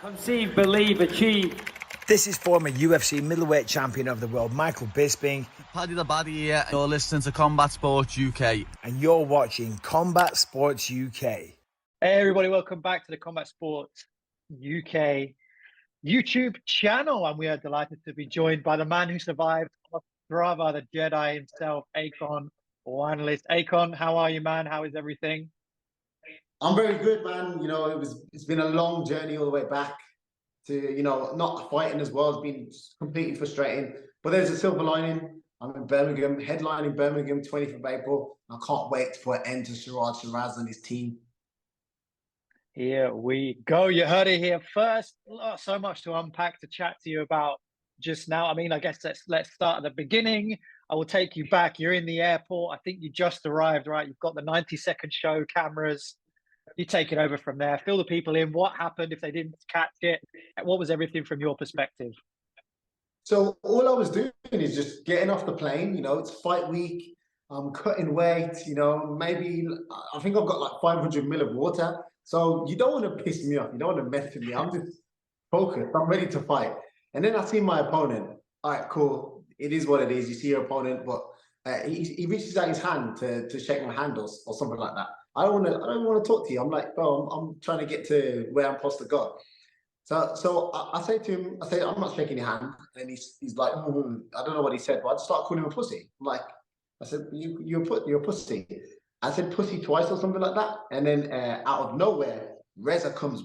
Conceive, believe, achieve. This is former UFC middleweight champion of the world, Michael Bisping. Paddy the Baddy here. You're listening to Combat Sports UK. And you're watching Combat Sports UK. Hey everybody, welcome back to the Combat Sports UK YouTube channel. And we are delighted to be joined by the man who survived Ostrava, the Jedi himself, Akonne Wanliss. Akonne, how are you, man? How is everything? I'm very good, man. You know, it's been a long journey all the way back to, you know, not fighting as well. It's been completely frustrating. But there's a silver lining. I'm in Birmingham, headlining Birmingham 20th of April. I can't wait for an end to Shiraz and his team. Here we go. You heard it here first. So much to unpack, to chat to you about just now. I mean, I guess let's start at the beginning. I will take you back. You're in the airport. I think you just arrived, right? You've got the 90-second show cameras. You take it over from there. Fill the people in. What happened if they didn't catch it? What was everything from your perspective? So all I was doing is just getting off the plane. You know, it's fight week. I'm cutting weight. You know, maybe I think I've got like 500 ml of water. So you don't want to piss me off. You don't want to mess with me. I'm just focused. I'm ready to fight. And then I see my opponent. All right, cool. It is what it is. You see your opponent, but he reaches out his hand to shake my hand or something like that. I don't want to talk to you. I'm like, bro, I'm trying to get to where I'm supposed to go. So I say to him, I'm not shaking your hand. And he's like, I don't know what he said, but I just start calling him a pussy. I'm like, I said, you're a pussy. I said pussy twice or something like that. And then out of nowhere, Reza comes,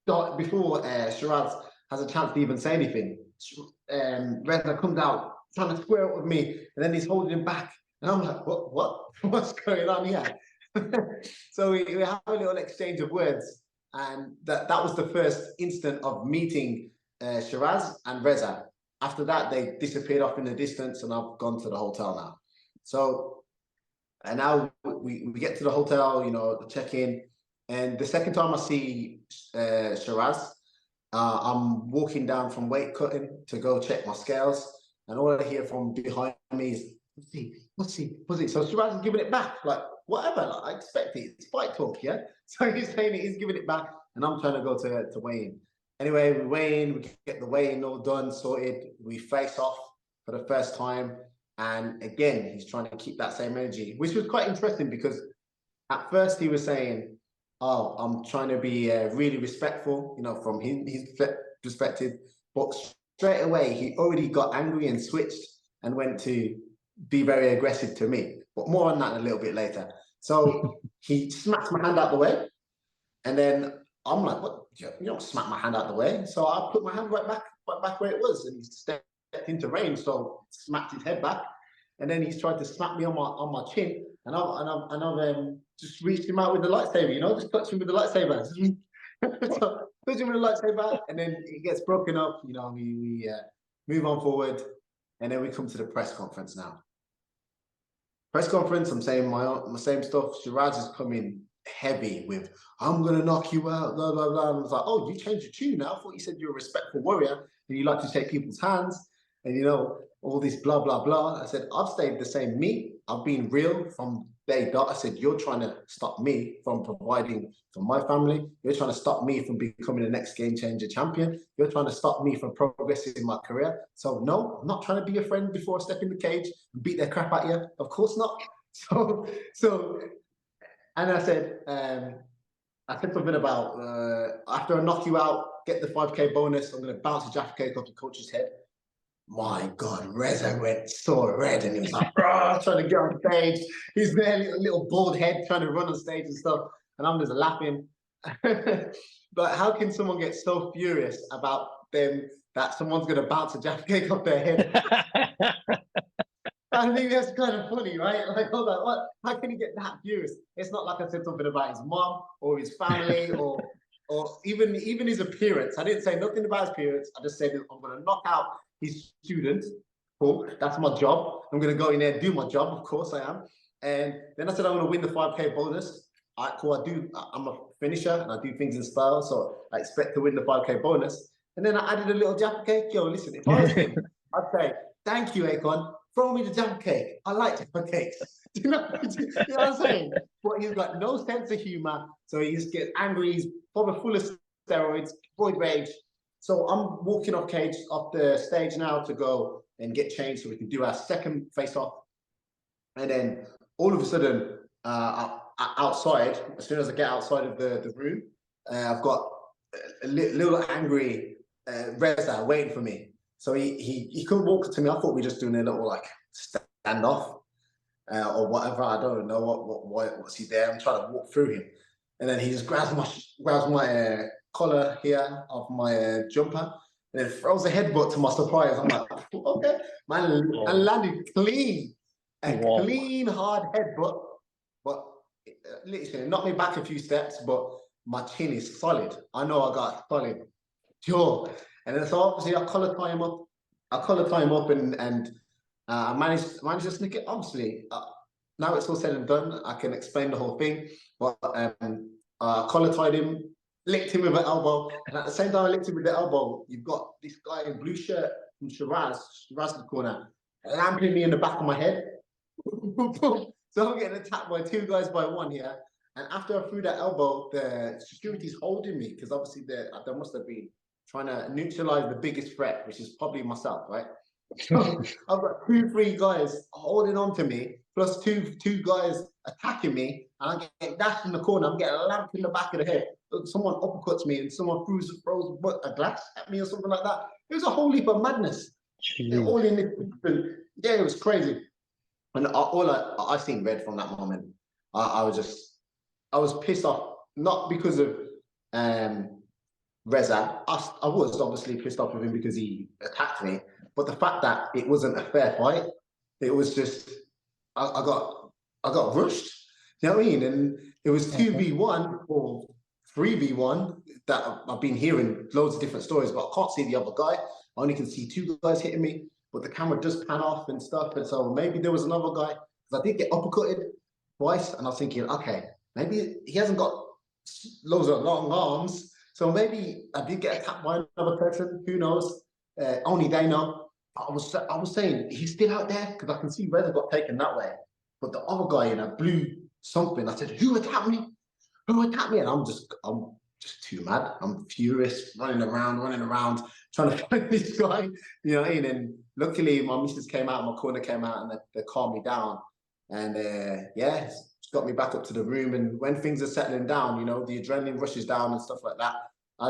before Shiraz has a chance to even say anything. Reza comes out, trying to square up with me, and then he's holding him back. And I'm like, what's going on here? So we have a little exchange of words, and that was the first instant of meeting Shiraz and Reza. After that, they disappeared off in the distance, and I've gone to the hotel now. So, and now we get to the hotel, you know, the check-in, and the second time I see Shiraz, I'm walking down from weight cutting to go check my scales, and all I hear from behind me is, pussy. So Shiraz is giving it back, like, whatever, like, I expect it. It's fight talk, yeah? So he's saying it, he's giving it back, and I'm trying to go to weigh in. Anyway, we weigh in, we get the weigh-in all done, sorted. We face off for the first time. And again, he's trying to keep that same energy, which was quite interesting because at first he was saying, oh, I'm trying to be really respectful, you know, from his perspective. But straight away, he already got angry and switched and went to be very aggressive to me. But more on that a little bit later. So he smacks my hand out the way. And then I'm like, what? You don't smack my hand out the way. So I put my hand right back where it was. And he stepped into range, so smacked his head back. And then he's tried to smack me on my chin. And I've just reached him out with the lightsaber, you know, just touched him with the lightsaber. So touch him with the lightsaber. And then it gets broken up. You know, we move on forward. And then we come to the press conference now. Press conference, I'm saying my same stuff. Shiraz is coming heavy with, I'm going to knock you out, blah, blah, blah. And I was like, oh, you changed your tune now. I thought you said you're a respectful warrior and you like to shake people's hands and, you know, all this blah, blah, blah. I said, I've stayed the same me. I've been real from day dot. I said, you're trying to stop me from providing for my family. You're trying to stop me from becoming the next game changer champion. You're trying to stop me from progressing in my career. So no, I'm not trying to be a friend before I step in the cage and beat their crap at you. Of course not. So, and I said something about, after I knock you out, get the 5K bonus, I'm going to bounce a Jaffa cake off the coach's head. My God, Reza went so red and he was like, trying to get on stage. He's there, a little bald head, trying to run on stage and stuff. And I'm just laughing. But how can someone get so furious about them that someone's going to bounce a Jaffa cake off their head? I think that's kind of funny, right? Like, hold on, what? How can he get that furious? It's not like I said something about his mom or his family or even his appearance. I didn't say nothing about his appearance. I just said I'm going to knock out his student. Cool, that's my job. I'm going to go in there and do my job. Of course I am. And then I said I'm going to win the 5K bonus. All right, cool. I'm a finisher and I do things in style, so I expect to win the 5K bonus. And then I added a little Jaffa cake. Yo, listen, if I was him, I'd say, thank you, Akonne. Throw me the Jaffa cake. I like Jaffa cakes. Do you know what I'm saying? But he's got no sense of humor, so he just gets angry. He's probably full of steroids, void rage. So I'm walking off the stage now to go and get changed so we can do our second face-off. And then all of a sudden, outside, as soon as I get outside of the room, I've got a little angry Reza waiting for me. So he couldn't walk to me. I thought we were just doing a little like standoff or whatever. I don't know what's he there. I'm trying to walk through him, and then he just grabs my collar here of my jumper, and then throws a headbutt to my surprise. I'm like, okay, man, and landed clean, clean hard headbutt, but literally knocked me back a few steps, but my chin is solid. I know I got a solid jaw. And then so obviously I collar tie him up and I managed to sneak it. Obviously, now it's all said and done, I can explain the whole thing. But collar tied him, licked him with an elbow, and at the same time I licked him with the elbow, you've got this guy in blue shirt from Shiraz in the corner, lamping me in the back of my head. So I'm getting attacked by two guys by one here. And after I threw that elbow, the security's holding me because obviously they must have been trying to neutralize the biggest threat, which is probably myself, right? So I've got 2-3 guys holding on to me, plus two guys attacking me, and I'm getting dashed in the corner. I'm getting lamped in the back of the head. Someone uppercuts me, and someone throws a glass at me or something like that. It was a whole heap of madness. All in this, yeah, it was crazy. And I seen red from that moment. I was pissed off, not because of Reza. I was obviously pissed off with him because he attacked me, but the fact that it wasn't a fair fight, it was just I got rushed. You know what I mean? And it was 2v1 or 3v1 that I've been hearing loads of different stories, but I can't see the other guy. I only can see 2 guys hitting me, but the camera does pan off and stuff. And so maybe there was another guy, because I did get uppercutted twice, and I was thinking, okay, maybe he hasn't got loads of long arms, so maybe I did get attacked by another person. Who knows? Only they know. I was saying he's still out there because I can see Reza got taken that way, but the other guy in a blue something. I said, "Who attacked me? Who attacked me?" And I'm just too mad. I'm furious, running around, trying to find this guy. You know what I mean? And luckily, my missus came out, my corner came out, and they calmed me down. And yeah, got me back up to the room. And when things are settling down, you know, the adrenaline rushes down and stuff like that.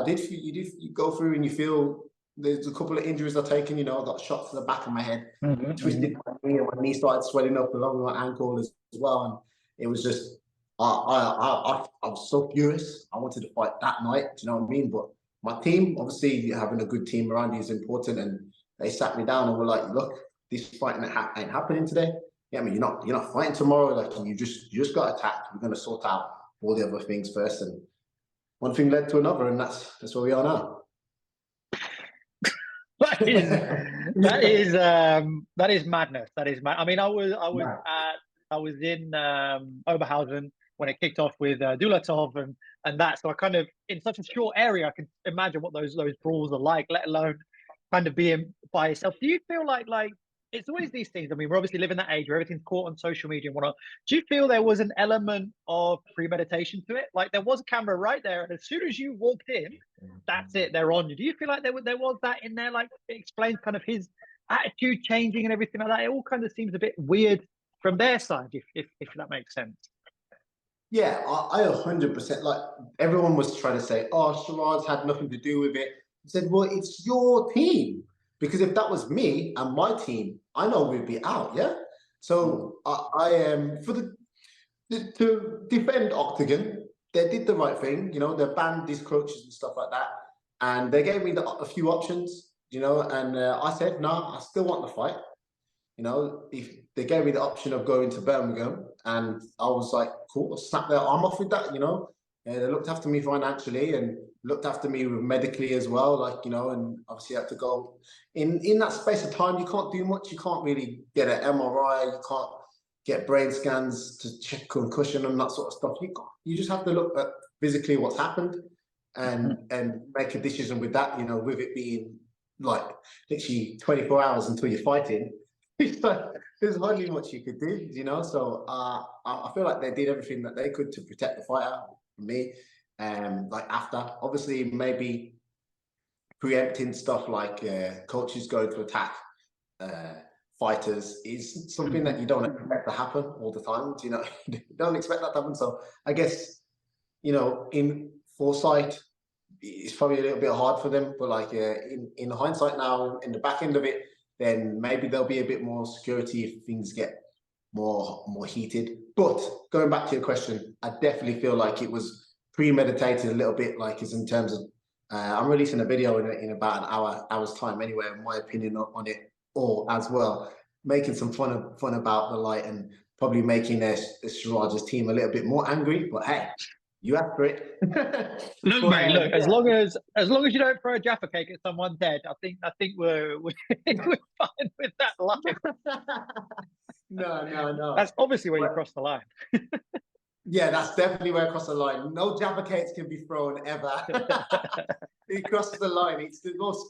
You go through and you feel there's a couple of injuries I've taken. You know, I got shot to the back of my head, twisted my knee, and my knee started swelling up along my ankle as well. And it was just, I was so furious. I wanted to fight that night. Do you know what I mean? But my team, obviously, having a good team around you is important. And they sat me down and were like, "Look, this fight ain't happening today. Yeah, I mean, you're not fighting tomorrow. Like you just got attacked. We're gonna sort out all the other things first." And one thing led to another, and that's where we are now. That is madness. That is mad. I mean, I was in Oberhausen when it kicked off with Dulatov and that. So I kind of, in such a short area, I can imagine what those brawls are like, let alone kind of being by yourself. Do you feel like it's always these things? I mean, we're obviously living that age where everything's caught on social media and whatnot. Do you feel there was an element of premeditation to it? Like there was a camera right there, and as soon as you walked in, that's it, they're on you. Do you feel like there was that in there? Like it explains kind of his attitude changing and everything like that. It all kind of seems a bit weird from their side, if that makes sense. Yeah, I 100%. Like everyone was trying to say, "Oh, Shiraz had nothing to do with it." I said, "Well, it's your team. Because if that was me and my team, I know we'd be out, yeah? So I am to defend Octagon, they did the right thing, you know, they banned these coaches and stuff like that. And they gave me a few options, you know, and I said, no, I still want the fight. You know, if they gave me the option of going to Birmingham, and I was like, cool, I'll snap their arm off with that, you know. They looked after me financially and looked after me medically as well, like, you know, and obviously I had to go in that space of time. You can't do much. You can't really get an MRI. You can't get brain scans to check concussion and that sort of stuff. You just have to look at physically what's happened and make a decision with that, you know, with it being like literally 24 hours until you're fighting. There's hardly much you could do, you know. So I feel like they did everything that they could to protect the fighter from me. like after. Obviously, maybe preempting stuff like coaches going to attack fighters is something that you don't expect to happen all the time. You know, you don't expect that to happen. So I guess, you know, in foresight, it's probably a little bit hard for them. But like in hindsight now, in the back end of it, then maybe there'll be a bit more security if things get more heated. But going back to your question, I definitely feel like it was premeditated a little bit, like is in terms of I'm releasing a video in about an hour's time anyway, my opinion on it all as well, making some fun about the light and probably making Siraj's team a little bit more angry. But hey, you asked for it. Look, But, mate, look, yeah. as long as you don't throw a Jaffa cake at someone dead, I think we're fine with that line. No. That's obviously where you cross the line. Yeah, that's definitely where I cross the line. No Jaffa cakes can be thrown ever. It crosses the line. It's the most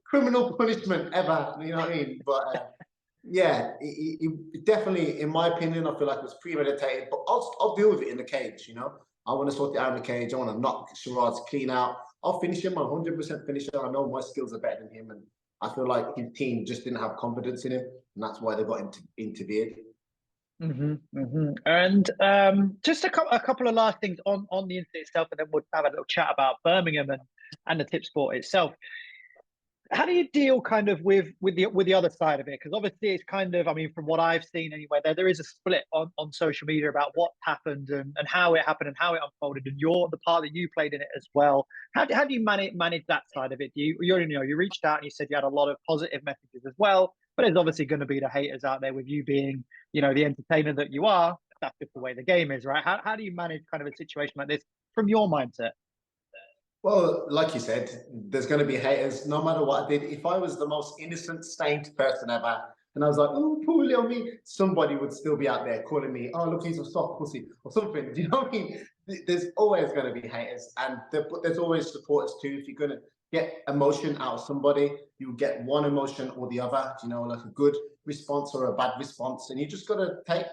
criminal punishment ever. You know what I mean? But yeah, it definitely, in my opinion, I feel like it was premeditated. But I'll deal with it in the cage. You know, I want to sort it out in the cage. I want to knock Siraj clean out. I'll finish him. I'm 100% finisher. I know my skills are better than him, and I feel like his team just didn't have confidence in him, and that's why they got interviewed. And just a couple of last things on the incident itself, and then we'll have a little chat about Birmingham and the Tipsport itself. How do you deal kind of with the other side of it? Because obviously it's kind of, I mean, from what I've seen anyway, there is a split on social media about what happened and how it happened and how it unfolded, and the part that you played in it as well. How do you manage that side of it? You reached out and you said you had a lot of positive messages as well, but there's obviously going to be the haters out there with you being, you know, the entertainer that you are. That's just the way the game is, right? How do you manage kind of a situation like this from your mindset? Well, like you said, there's going to be haters no matter what I did. If I was the most innocent, saint person ever, and I was like, oh, poor little me, somebody would still be out there calling me, oh, look, he's a soft pussy or something. Do you know what I mean? There's always going to be haters, but there's always supporters too. If you're going to get emotion out of somebody, you get one emotion or the other, you know, like a good response or a bad response. And you just got to take,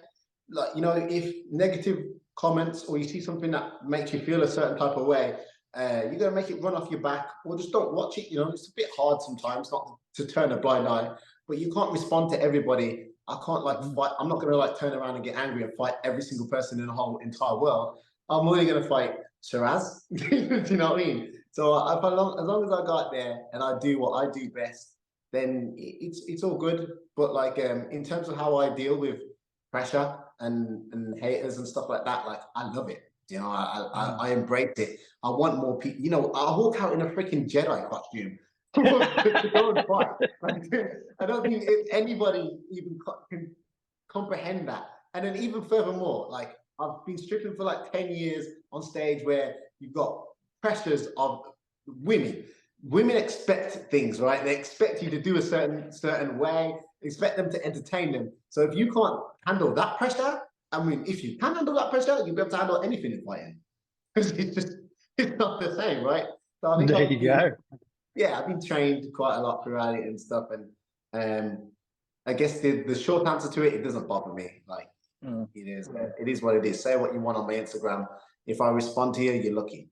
like, you know, if negative comments or you see something that makes you feel a certain type of way, you're going to make it run off your back, or just don't watch it. You know, it's a bit hard sometimes not to turn a blind eye, but you can't respond to everybody. I can't like fight. I'm not going to like turn around and get angry and fight every single person in the whole entire world. I'm only going to fight Shiraz. Do you know what I mean? So as long as I go out there and I do what I do best, then it's all good. But like in terms of how I deal with pressure and haters and stuff like that, like I love it. You know, I embrace it. I want more people. You know, I walk out in a freaking Jedi costume to go and fight. Like, I don't think anybody even can comprehend that. And then even furthermore, like I've been stripping for like 10 years on stage where you've got pressures of women. Women expect things, right? They expect you to do a certain way, expect them to entertain them. So if you can't handle that pressure, I mean, if you can handle that pressure, you'll be able to handle anything in fighting. It's not the same, right? So I think there you go. Yeah, I've been trained quite a lot throughout it and stuff. And I guess the short answer to it doesn't bother me. Like it is what it is. Say what you want on my Instagram. If I respond to you, you're lucky.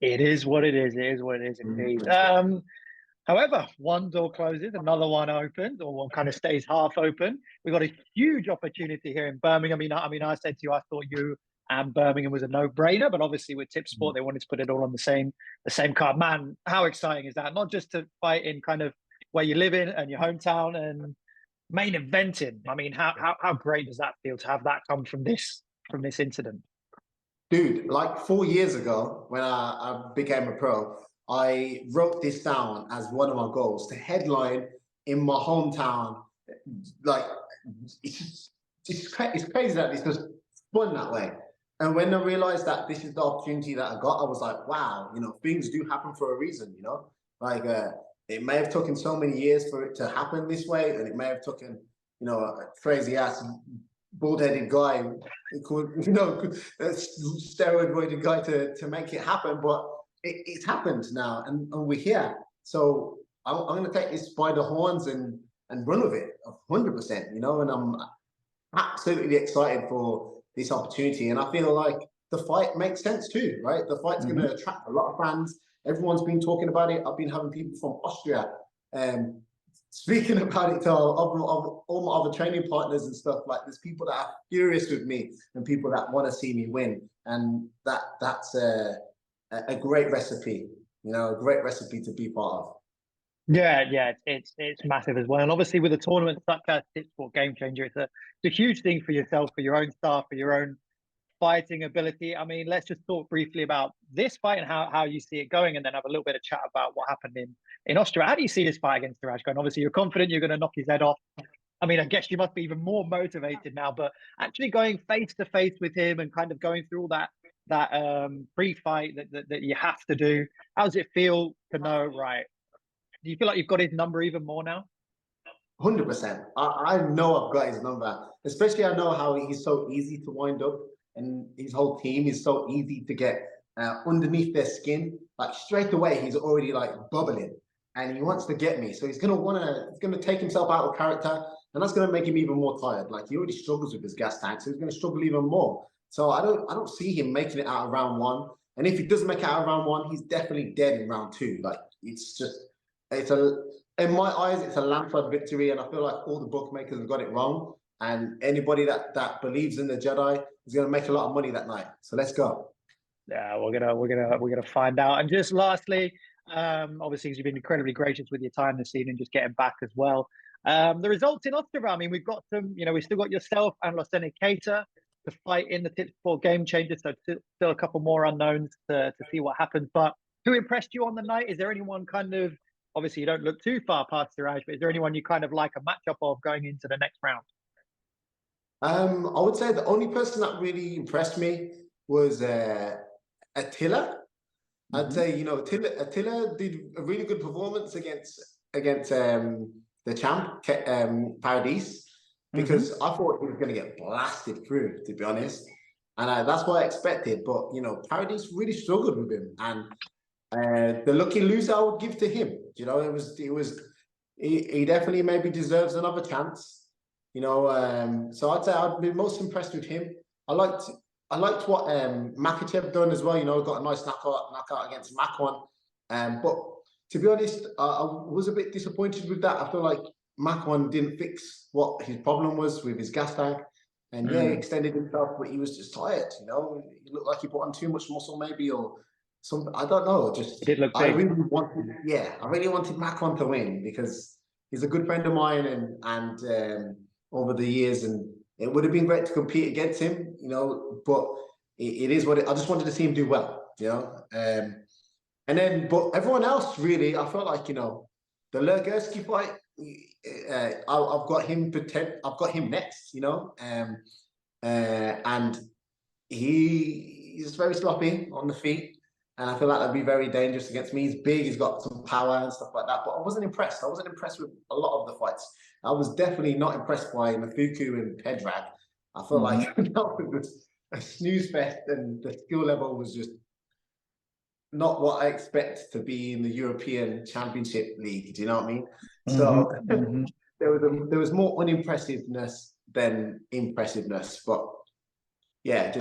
It is what it is. It is what it is indeed. However, one door closes, another one opens, or one kind of stays half open. We've got a huge opportunity here in Birmingham. I mean, I said to you, I thought you and Birmingham was a no-brainer, but obviously with Tipsport, they wanted to put it all on the same card. Man, how exciting is that? Not just to fight in kind of where you live in and your hometown and main eventing. I mean, how great does that feel to have that come from this incident? Dude, like 4 years ago, when I became a pro, I wrote this down as one of my goals to headline in my hometown. Like, it's crazy that it's just fun that way. And when I realized that this is the opportunity that I got, I was like, wow, you know, things do happen for a reason, you know? Like, it may have taken so many years for it to happen this way, and it may have taken, you know, a crazy ass bald-headed guy, you know, a steroid-weighted guy to make it happen, but it's happened now, and we're here. So I'm going to take this by the horns and run with it 100%, you know, and I'm absolutely excited for this opportunity. And I feel like the fight makes sense too, right? The fight's going to attract a lot of fans. Everyone's been talking about it. I've been having people from Austria speaking about it to all my other training partners and stuff. Like, there's people that are furious with me and people that want to see me win, and that's a great recipe, you know, a great recipe to be part of. Yeah, it's massive as well. And obviously with a tournament such as Tipsport Gamechanger, it's a huge thing for yourself, for your own staff, for your own fighting ability. I mean, let's just talk briefly about this fight and how you see it going, and then have a little bit of chat about what happened in Ostrava. How do you see this fight against Siraj going? Obviously, you're confident you're going to knock his head off. I mean, I guess you must be even more motivated now, but actually going face to face with him and kind of going through all that pre-fight that you have to do. How does it feel to know, right? Do you feel like you've got his number even more now? 100%. I know I've got his number, especially I know how he's so easy to wind up, and his whole team is so easy to get underneath their skin. Like, straight away, he's already like bubbling, and he wants to get me. So he's gonna take himself out of character, and that's gonna make him even more tired. Like, he already struggles with his gas tank, so he's gonna struggle even more. So I don't see him making it out of round one. And if he doesn't make it out of round one, he's definitely dead in round two. Like, in my eyes, it's a landslide victory, and I feel like all the bookmakers have got it wrong. And anybody that believes in the Jedi is going to make a lot of money that night. So let's go. Yeah, we're gonna find out. And just lastly, obviously, because you've been incredibly gracious with your time this evening, just getting back as well. The results in Ostrava. I mean, we've got some. You know, we've still got yourself and Losene Keita to fight in the Tipsport Gamechanger. So still a couple more unknowns to see what happens. But who impressed you on the night? Is there anyone kind of? Obviously, you don't look too far past Siraj, but is there anyone you kind of like a matchup of going into the next round? I would say the only person that really impressed me was Attila. I'd say, you know, Attila did a really good performance against the champ, Paradis, because I thought he was going to get blasted through, to be honest, and that's what I expected. But you know, Paradis really struggled with him, and the lucky loser I would give to him. You know, he definitely maybe deserves another chance. You know, so I'd say I'd be most impressed with him. I liked what Makachev done as well. You know, got a nice knockout against Makwan. But to be honest, I was a bit disappointed with that. I feel like Makwan didn't fix what his problem was with his gas tank. And yeah, he extended himself, but he was just tired. You know, he looked like he put on too much muscle, maybe, or something. I don't know. Just it did look big. I really wanted Makwan to win because he's a good friend of mine, and over the years, and it would have been great to compete against him, you know, but it is what I just wanted to see him do well, you know. And then, but everyone else, really, I felt like, you know, the Lurgursky fight, I've got him next, you know, and he's very sloppy on the feet. And I feel like that'd be very dangerous against me. He's big, he's got some power and stuff like that. But I wasn't impressed. I wasn't impressed with a lot of the fights. I was definitely not impressed by Mafuku and Pedrag. I felt like that was a snooze fest, and the skill level was just not what I expect to be in the European Championship League. Do you know what I mean? So there was more unimpressiveness than impressiveness. But yeah,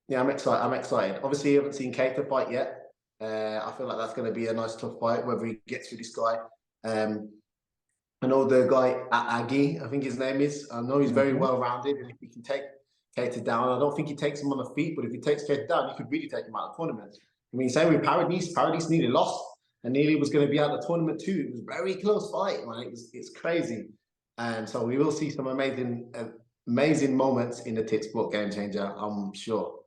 yeah, I'm excited. Obviously, I haven't seen Keita fight yet. I feel like that's going to be a nice, tough fight, whether he gets through this guy. I know the guy Agi, I think his name is. I know he's very well-rounded, and if he can take Keita down, I don't think he takes him on the feet, but if he takes Keita down, he could really take him out of the tournament. I mean, same with Paradis nearly lost, and nearly was going to be out of the tournament too. It was a very close fight, man. It's crazy. And so we will see some amazing moments in the Tipsport Gamechanger, I'm sure.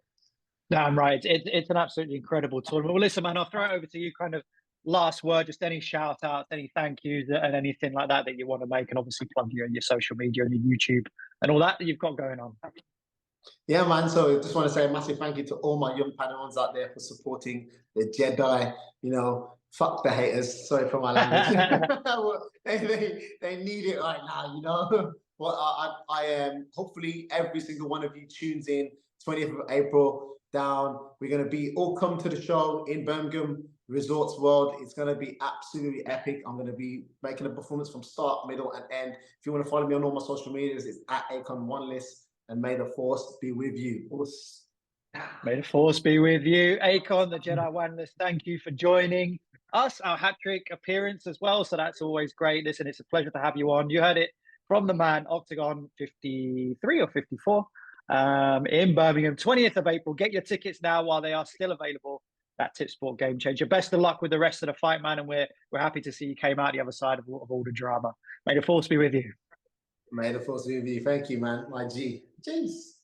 Damn right. It's an absolutely incredible tournament. Well, listen, man, I'll throw it over to you. Kind of last word, just any shout outs, any thank yous, and anything like that you want to make, and obviously plug your social media and your YouTube and all that you've got going on. Yeah, man. So I just want to say a massive thank you to all my young Padawans out there for supporting the Jedi. You know, fuck the haters. Sorry for my language. they need it right now, you know. Well, I am hopefully every single one of you tunes in 20th of April down. We're going to be all come to the show in Birmingham Resorts World. It's going to be absolutely epic. I'm going to be making a performance from start, middle, and end. If you want to follow me on all my social medias, it's at Akonne Wanliss, and may the force be with you. May the force be with you. Akonne, the Jedi Wanliss, thank you for joining us, our hat-trick appearance as well. So that's always great. Listen, it's a pleasure to have you on. You heard it from the man, Octagon 53 or 54 in Birmingham, 20th of April. Get your tickets now while they are still available. That Tipsport Gamechanger. Best of luck with the rest of the fight, man. And we're happy to see you came out the other side of all the drama. May the force be with you. May the force be with you. Thank you, man. My G. Jeez.